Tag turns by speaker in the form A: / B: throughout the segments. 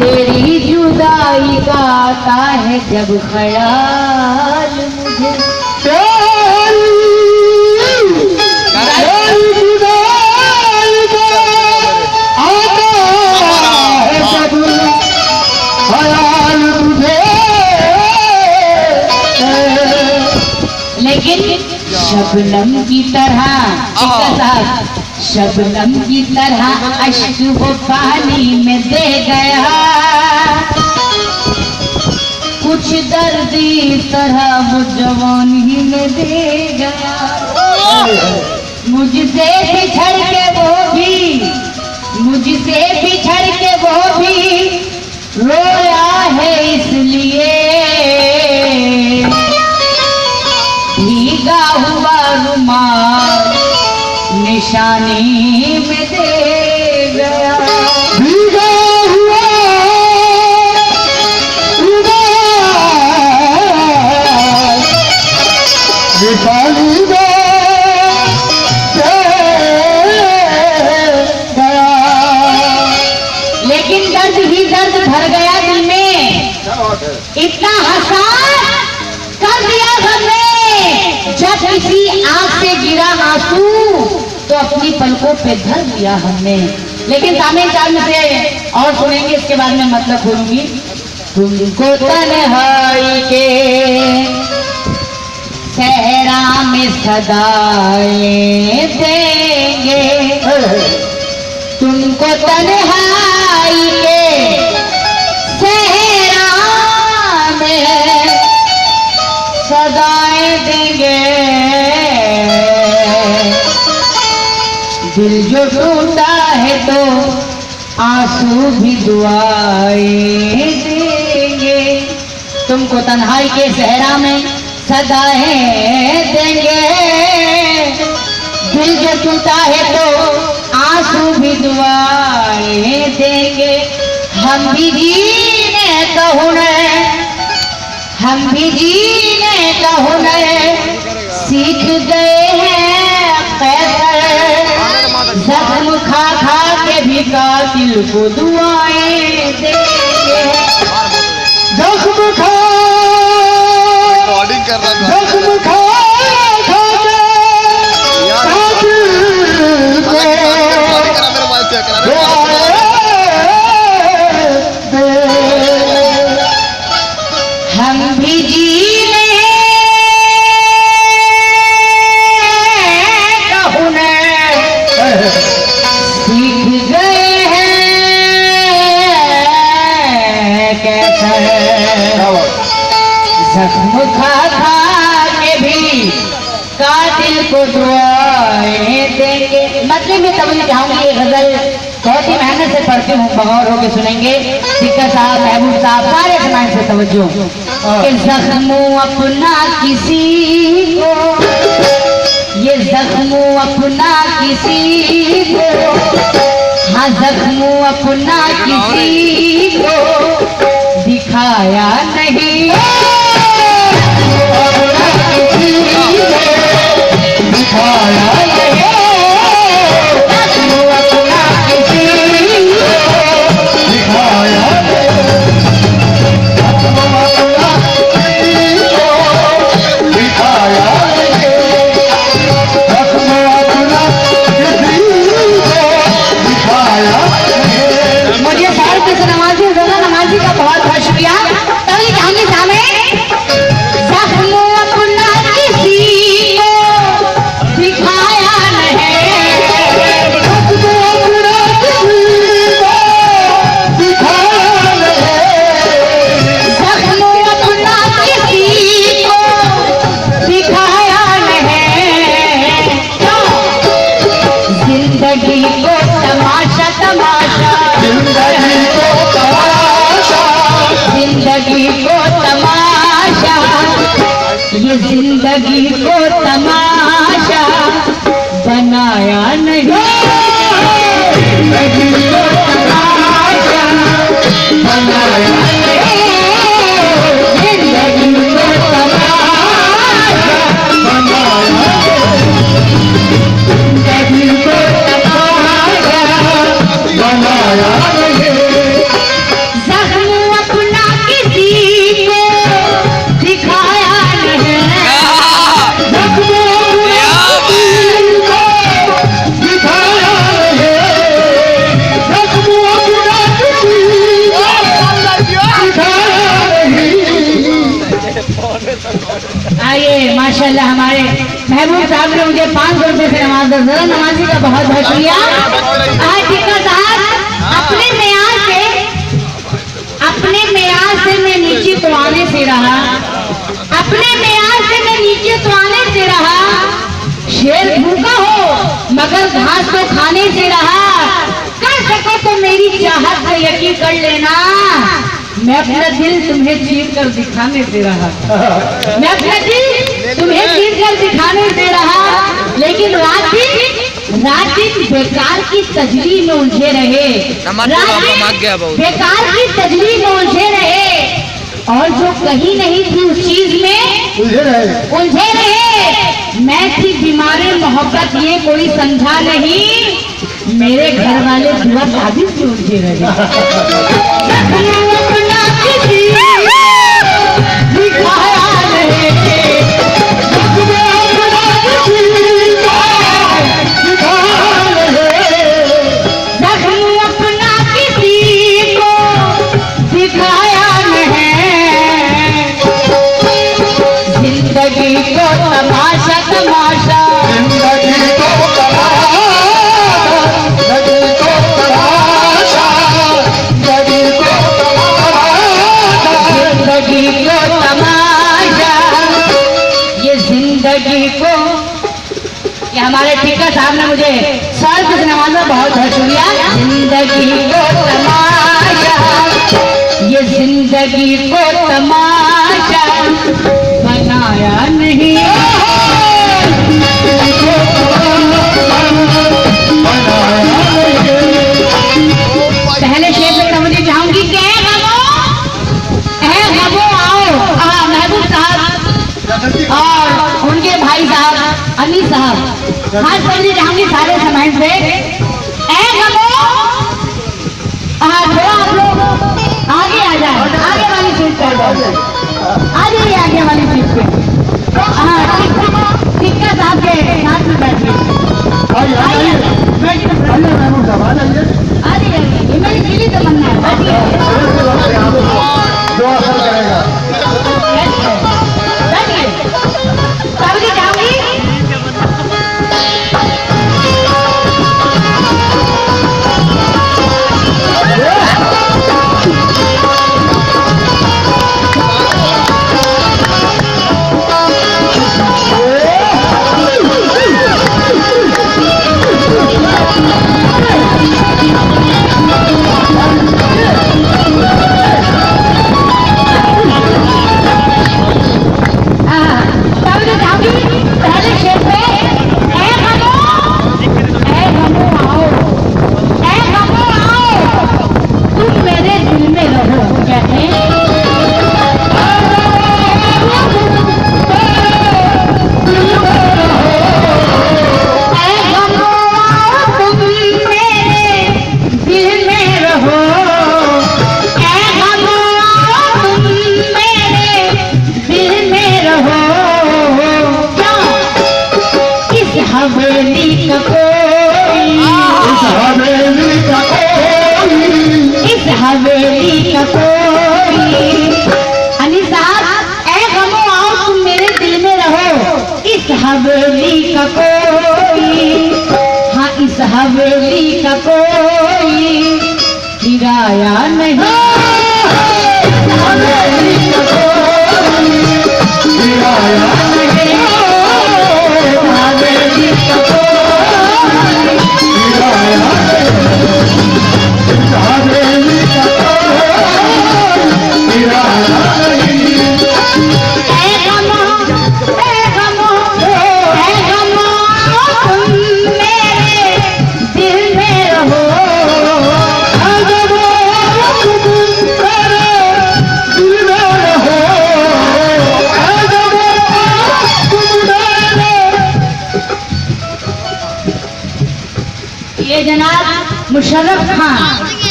A: तेरी जुदाई का आता है जब ख्याल मुझे, तेरी जुदाई का आता है जब ख्याल मुझे। लेकिन शबनम की तरह, शबनम की तरह अश्क वो पानी में दे गया, कुछ दर्द इस तरह वो जवानी में दे गया। मुझसे बिछड़ के वो भी, मुझसे बिछड़ के वो भी रोया है इसलिए, भीगा हुआ रुमाल निशानी में दे गया, भीगा हुआ निशानी में दे गया। लेकिन दर्द ही दर्द भर गया दिल में, इतना हसास कर दिया हमने। जब किसी आंख से गिरा आंसू तो अपनी पलकों पे धर लिया हमने। लेकिन सामने चार में से और सुनेंगे, इसके बाद में मतलब बोलूंगी। तुमको तन्हाई के सहरा में सदाएं देंगे, तुमको तन्हाई के सहरा में सदाएं देंगे। दिल जो टूटा है तो आंसू भी दुआएं देंगे, तुमको तन्हाई के सहरा में सदाएं देंगे। दिल जो टूटा है तो आंसू भी दुआएं देंगे। हम भी जीने का हुनर, हम भी जीने का हुनर सीख गए हैं कैसर, जख्म खा खा के भी कातिल को दुआएं देंगे। जख्म खा, जख्म खा खा के कातिल को हम भी जीने का हुनर सीख गए हैं कैसा, जख्म खा खा के भी कातिल को दुआएं देंगे। मतलब मैं समझ चाहूंगी, ये गजल बहुत ही मेहनत से पढ़ती हूँ, बगौर होकर सुनेंगे। सिक्का साहब, महबूब साहब, सारे समाज से तवज्जो। कि जख्म अपना किसी को, ये जख्म अपना किसी को, हाँ जख्म अपना किसी को दिखाया नहीं, दिखाया नहीं। मुझे साहित्य से नवाजी, रोजा नमाजी का बहुत बहुत शुक्रिया। तभी कहानी सामने जख्म अपना किसी को दिखाया नहीं, जख्म अपना किसी को दिखाया नहीं, जख्म अपना किसी को दिखाया नहीं। जिंदगी को तमाशा तमाशा, जिंदगी को तमाशा, जिंदगी को तमाशा, ये जिंदगी को तमाशा बनाया नहीं, जिंदगी को तमाशा बनाया नहीं, जिंदगी को तमाशा बनाया नहीं, जिंदगी को तमाशा बनाया नहीं। ये माशाल्लाह हमारे महबूब साहब ने मुझे 500 रुपए से नवाज दिया। नमाजी का बहुत बहुत शुक्रिया। टीका साहब अपने मेयार से मैं नीचे तो आने से रहा, अपने मेयार से मैं नीचे तो आने से रहा। शेर भूखा हो मगर घास तो खाने से रहा। कर सको तो मेरी चाहत से यकीन कर लेना, मैं अपना दिल तुम्हें चीर कर दिखाने से रहा। मैं अपना दिल तुम्हें चीर कर दिखाने से रहा। लेकिन रात दिन बेकार की तजली में उलझे रहे, बेकार की तजली में उलझे रहे, और जो कहीं नहीं थी उस चीज में उलझे रहे। मैं थी बीमारी मोहब्बत ये कोई समझा नहीं, मेरे घर वाले दुआ शादी से उलझे रहे। हमारे टीका साहब ने मुझे 100 रुपए से नवाजा, बहुत बहुत शुक्रिया। जिंदगी को तमाशा, ये जिंदगी को तमाशा बनाया नहीं। पहले शेर पे समझी चाहूंगी कि महबूब साहब और उनके भाई साहब अली साहब, खास समझी चाहूंगी सारे समाज से। थोड़ा आप लोग आगे आ जाए, आगे वाली सीट पर आगे वाली सीट पे। टिक्का साहब के साथ में बैठिए। मेरी दिली तो बनना है, हवेली का कोई। अली साहब ऐ गमो आओ तुम मेरे दिल में रहो, इस हवेली का कोई, हाँ इस हवेली का कोई किराया नहीं। हवेली का कोई किराया नहीं, हवेली का कोई किराया नहीं। ये जनाब मुशर्रफ खान,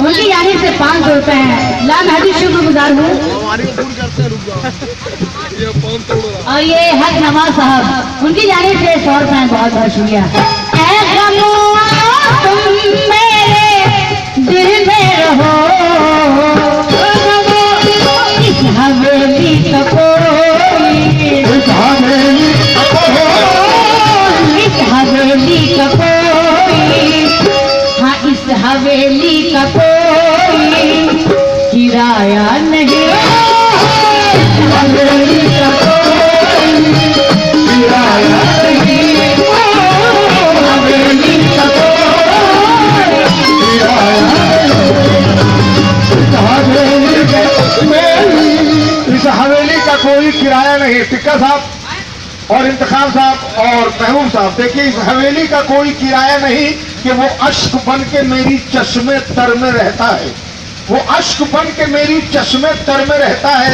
A: उनकी जानिब से 500 रुपए हैं। लामहदी शुक्रगुजार हूँ। और ये हक नवाज साहब, उनकी जानिब से 100 रुपए हैं। बहुत बहुत शुक्रिया। तुम मेरे दिल में रहो, इस हवेली का कोई
B: कोई किराया नहीं। टिक्का साहब और इंतखाब साहब और महबूब साहब, देखिए इस हवेली का कोई किराया नहीं कि वो अश्क बन के मेरी चश्मे तर में रहता है, वो अश्क बन के मेरी चश्मे तर में रहता है।